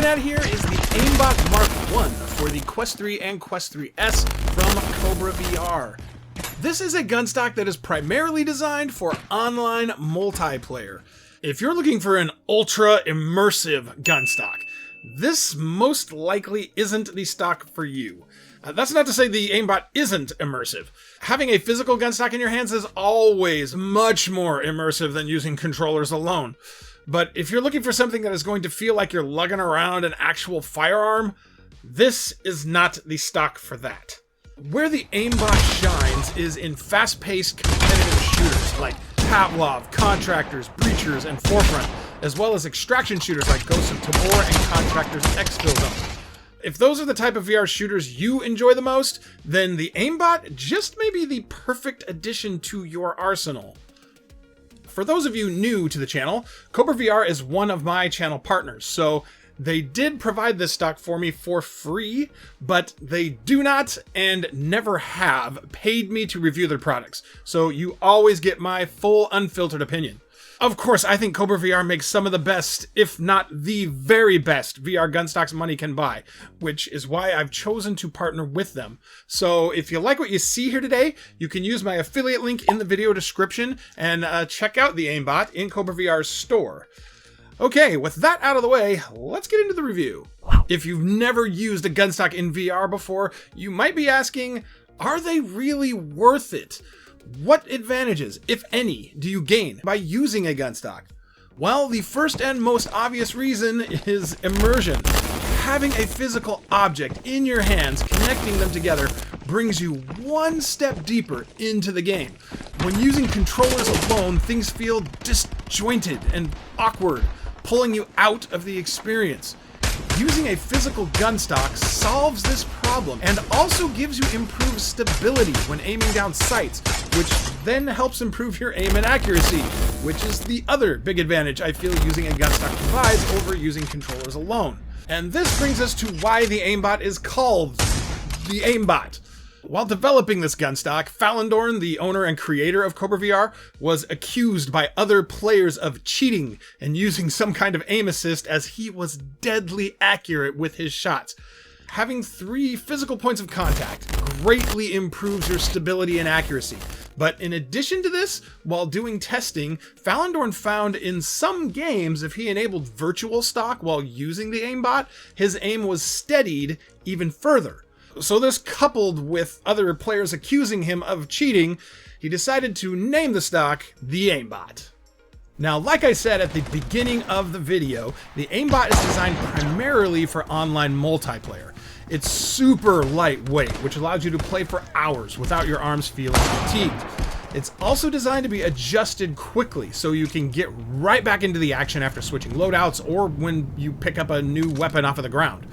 looking at here is the Aimbot Mark I for the Quest 3 and Quest 3S from KobraVR. This is a gun stock that is primarily designed for online multiplayer. If you're looking for an ultra immersive gun stock, this most likely isn't the stock for you. That's not to say the Aimbot isn't immersive. Having a physical gun stock in your hands is always much more immersive than using controllers alone. But if you're looking for something that is going to feel like you're lugging around an actual firearm, this is not the stock for that. Where the Aimbot shines is in fast-paced competitive shooters like Pavlov, Contractors, Breachers, and Forefront, as well as extraction shooters like Ghosts of Tabor and Contractors Exfil Zone. If those are the type of VR shooters you enjoy the most, then the Aimbot just may be the perfect addition to your arsenal. For those of you new to the channel, KobraVR is one of my channel partners, so they did provide this stock for me for free, but they do not and never have paid me to review their products, so you always get my full unfiltered opinion. Of course, I think KobraVR makes some of the best, if not the very best, VR gun stocks money can buy, which is why I've chosen to partner with them. So if you like what you see here today, you can use my affiliate link in the video description and check out the Aimbot in KobraVR's store. Okay, with that out of the way, let's get into the review. If you've never used a gun stock in VR before, you might be asking, are they really worth it? What advantages, if any, do you gain by using a gun stock? Well, the first and most obvious reason is immersion. Having a physical object in your hands, connecting them together, brings you one step deeper into the game. When using controllers alone, things feel disjointed and awkward, pulling you out of the experience. Using a physical gun stock solves this problem and also gives you improved stability when aiming down sights, which then helps improve your aim and accuracy, which is the other big advantage I feel using a gun stock provides over using controllers alone. And this brings us to why the Aimbot is called the Aimbot. While developing this gun stock, Falendorn, the owner and creator of KobraVR, was accused by other players of cheating and using some kind of aim assist as he was deadly accurate with his shots. Having 3 physical points of contact greatly improves your stability and accuracy. But in addition to this, while doing testing, Falendorn found in some games if he enabled virtual stock while using the Aimbot, his aim was steadied even further. So this, coupled with other players accusing him of cheating, he decided to name the stock the Aimbot. Now, like I said at the beginning of the video, the Aimbot is designed primarily for online multiplayer. It's super lightweight, which allows you to play for hours without your arms feeling fatigued. It's also designed to be adjusted quickly, so you can get right back into the action after switching loadouts or when you pick up a new weapon off of the ground.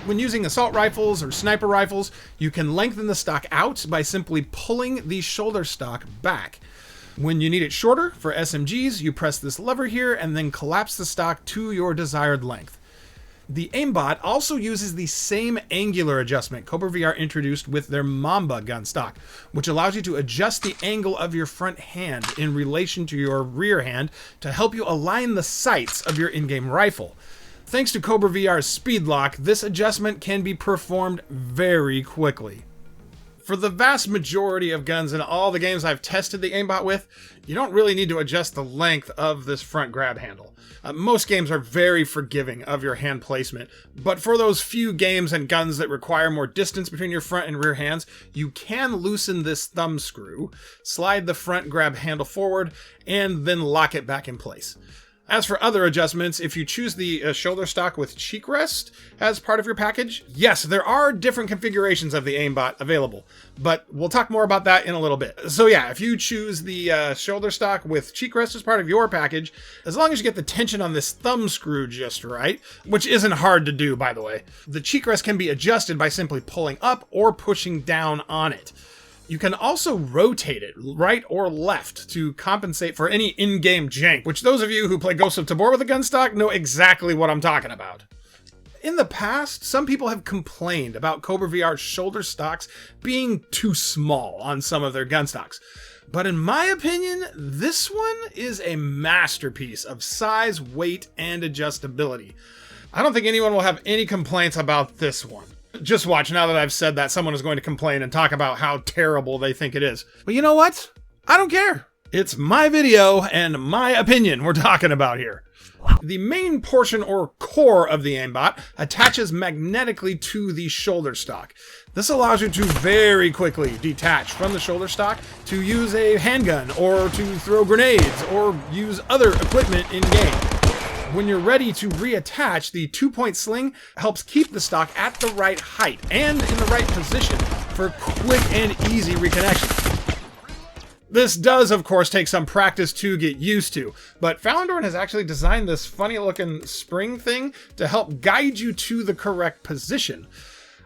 When using assault rifles or sniper rifles, you can lengthen the stock out by simply pulling the shoulder stock back. When you need it shorter, for SMGs, you press this lever here and then collapse the stock to your desired length. The Aimbot also uses the same angular adjustment KobraVR introduced with their Mamba gun stock, which allows you to adjust the angle of your front hand in relation to your rear hand to help you align the sights of your in-game rifle. Thanks to KobraVR's speed lock, this adjustment can be performed very quickly. For the vast majority of guns in all the games I've tested the Aimbot with, you don't really need to adjust the length of this front grab handle. Most games are very forgiving of your hand placement, but for those few games and guns that require more distance between your front and rear hands, you can loosen this thumb screw, slide the front grab handle forward, and then lock it back in place. As for other adjustments, if you choose the shoulder stock with cheek rest as part of your package, yes, there are different configurations of the Aimbot available, but we'll talk more about that in a little bit. So yeah, if you choose the shoulder stock with cheek rest as part of your package, as long as you get the tension on this thumb screw just right, which isn't hard to do, by the way, the cheek rest can be adjusted by simply pulling up or pushing down on it. You can also rotate it right or left to compensate for any in-game jank, which those of you who play Ghosts of Tabor with a gun stock know exactly what I'm talking about. In the past, some people have complained about KobraVR's shoulder stocks being too small on some of their gun stocks. But in my opinion, this one is a masterpiece of size, weight, and adjustability. I don't think anyone will have any complaints about this one. Just watch, now that I've said that, someone is going to complain and talk about how terrible they think it is. But you know what? I don't care. It's my video and my opinion we're talking about here. The main portion or core of the aimbot attaches magnetically to the shoulder stock. This allows you to very quickly detach from the shoulder stock to use a handgun or to throw grenades or use other equipment in game. When you're ready to reattach, the 2-point sling helps keep the stock at the right height and in the right position for quick and easy reconnection. This does, of course, take some practice to get used to, but Pavlov has actually designed this funny-looking spring thing to help guide you to the correct position.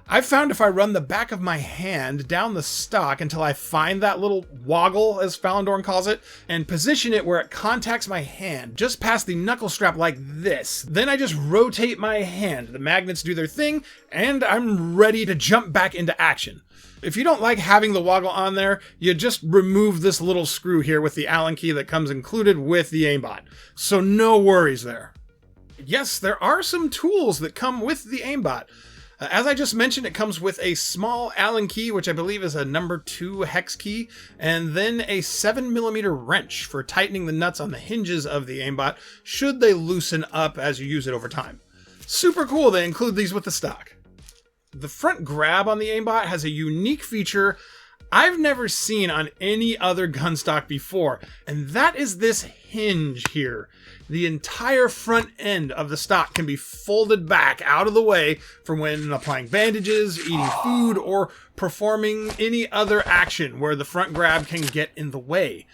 I've found if I run the back of my hand down the stock until I find that little woggle, as Pavlov calls it, and position it where it contacts my hand, just past the knuckle strap like this, then I just rotate my hand, the magnets do their thing, and I'm ready to jump back into action. If you don't like having the woggle on there, you just remove this little screw here with the Allen key that comes included with the aimbot. So no worries there. Yes, there are some tools that come with the aimbot. As I just mentioned, it comes with a small Allen key, which I believe is a number 2 hex key, and then a 7mm wrench for tightening the nuts on the hinges of the aimbot should they loosen up as you use it over time. Super cool they include these with the stock. The front grab on the aimbot has a unique feature I've never seen on any other gun stock before, and that is this hinge here. The entire front end of the stock can be folded back out of the way for when applying bandages, eating food, or performing any other action where the front grab can get in the way.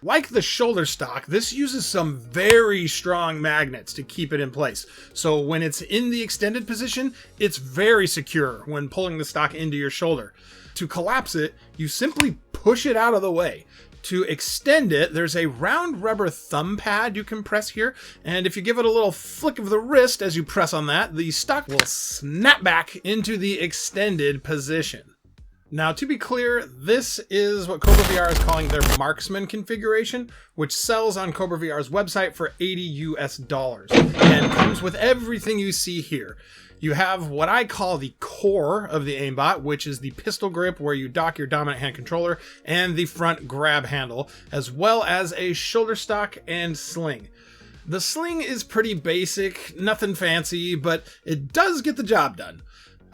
Like the shoulder stock, this uses some very strong magnets to keep it in place. So when it's in the extended position, it's very secure when pulling the stock into your shoulder. To collapse it, you simply push it out of the way. To extend it, there's a round rubber thumb pad you can press here, and if you give it a little flick of the wrist as you press on that, the stock will snap back into the extended position. Now, to be clear, this is what KobraVR is calling their Marksman configuration, which sells on KobraVR's website for $80 and comes with everything you see here. You have what I call the core of the aimbot, which is the pistol grip where you dock your dominant hand controller and the front grab handle, as well as a shoulder stock and sling. The sling is pretty basic, nothing fancy, but it does get the job done.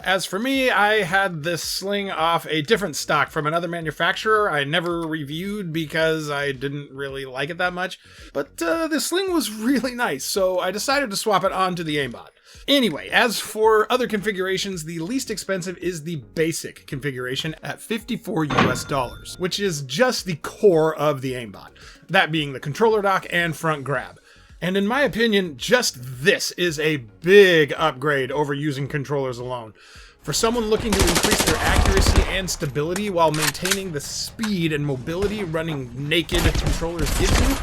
As for me, I had this sling off a different stock from another manufacturer I never reviewed because I didn't really like it that much, but the sling was really nice, so I decided to swap it onto the aimbot. Anyway, as for other configurations, the least expensive is the basic configuration at $54, which is just the core of the aimbot, that being the controller dock and front grab. And in my opinion, just this is a big upgrade over using controllers alone. For someone looking to increase their accuracy and stability while maintaining the speed and mobility running naked controllers gives you,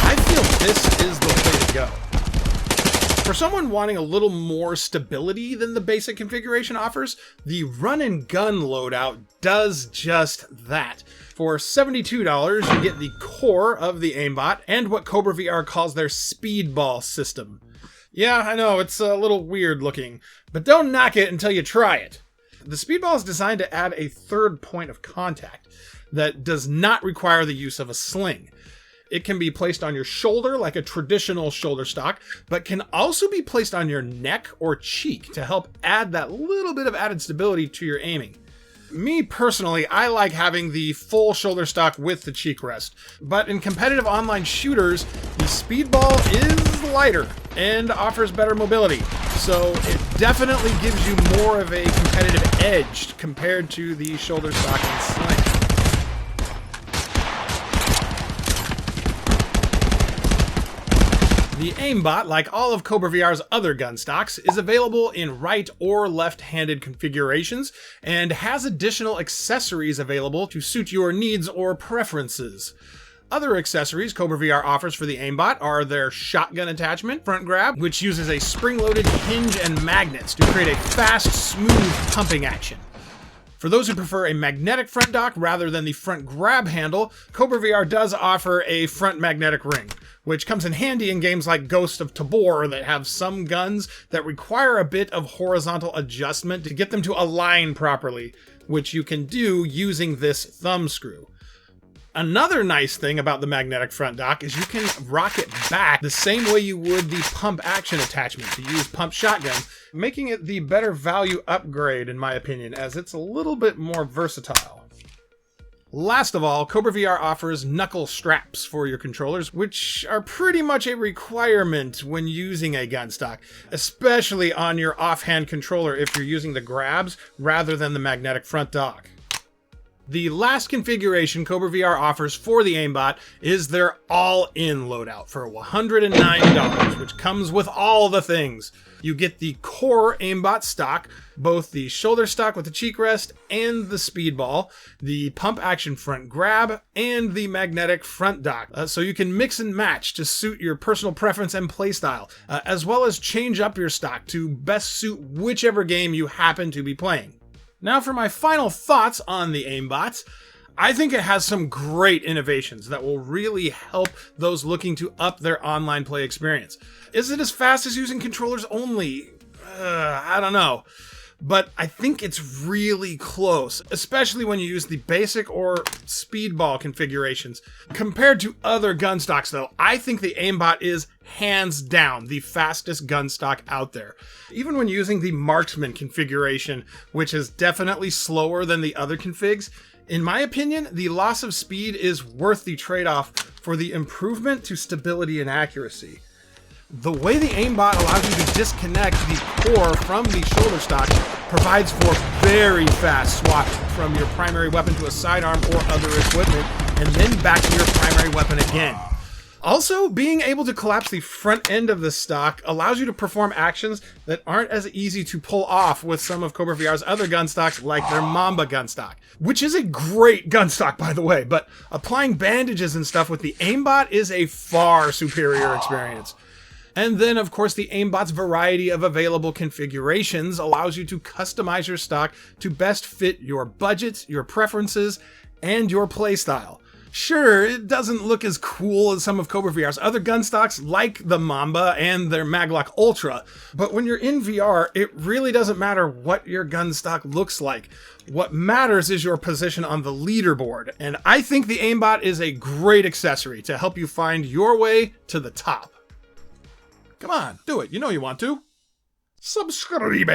I feel this is the way to go. For someone wanting a little more stability than the basic configuration offers, the Runnin Gun loadout does just that. For $72, you get the core of the aimbot and what KobraVR calls their speedball system. Yeah, I know, it's a little weird looking, but don't knock it until you try it. The speedball is designed to add a third point of contact that does not require the use of a sling. It can be placed on your shoulder like a traditional shoulder stock, but can also be placed on your neck or cheek to help add that little bit of added stability to your aiming. Me personally, I like having the full shoulder stock with the cheek rest, but in competitive online shooters, the speedball is lighter and offers better mobility, so it definitely gives you more of a competitive edge compared to the shoulder stock and sling. The Aimbot, like all of KobraVR's other gun stocks, is available in right or left-handed configurations and has additional accessories available to suit your needs or preferences. Other accessories KobraVR offers for the Aimbot are their shotgun attachment, front grab, which uses a spring-loaded hinge and magnets to create a fast, smooth pumping action. For those who prefer a magnetic front dock rather than the front grab handle, KobraVR does offer a front magnetic ring, which comes in handy in games like Ghosts of Tabor that have some guns that require a bit of horizontal adjustment to get them to align properly, which you can do using this thumb screw. Another nice thing about the magnetic front dock is you can rock it back the same way you would the pump action attachment to use pump shotguns, making it the better value upgrade in my opinion, as it's a little bit more versatile. Last of all, KobraVR offers knuckle straps for your controllers, which are pretty much a requirement when using a gunstock, especially on your offhand controller if you're using the grabs rather than the magnetic front dock. The last configuration KobraVR offers for the Aimbot is their all-in loadout for $109, which comes with all the things. You get the core Aimbot stock, both the shoulder stock with the cheek rest and the speedball, the pump action front grab, and the magnetic front dock. So you can mix and match to suit your personal preference and playstyle, as well as change up your stock to best suit whichever game you happen to be playing. Now for my final thoughts on the Aimbot. I think it has some great innovations that will really help those looking to up their online play experience. Is it as fast as using controllers only? I don't know. But I think it's really close, especially when you use the basic or speedball configurations. Compared to other gun stocks though, I think the Aimbot is hands down the fastest gun stock out there. Even when using the Marksman configuration, which is definitely slower than the other configs, in my opinion, the loss of speed is worth the trade-off for the improvement to stability and accuracy. The way the Aimbot allows you to disconnect the core from the shoulder stock provides for very fast swap from your primary weapon to a sidearm or other equipment, and then back to your primary weapon again. Also, being able to collapse the front end of the stock allows you to perform actions that aren't as easy to pull off with some of KobraVR's other gun stocks, like their Mamba gun stock, which is a great gun stock, by the way, but applying bandages and stuff with the Aimbot is a far superior experience. And then, of course, the Aimbot's variety of available configurations allows you to customize your stock to best fit your budget, your preferences, and your playstyle. Sure, it doesn't look as cool as some of KobraVR's other gun stocks, like the Mamba and their Maglock Ultra, but when you're in VR, it really doesn't matter what your gun stock looks like. What matters is your position on the leaderboard, and I think the Aimbot is a great accessory to help you find your way to the top. Come on, do it. You know you want to. Subscribe.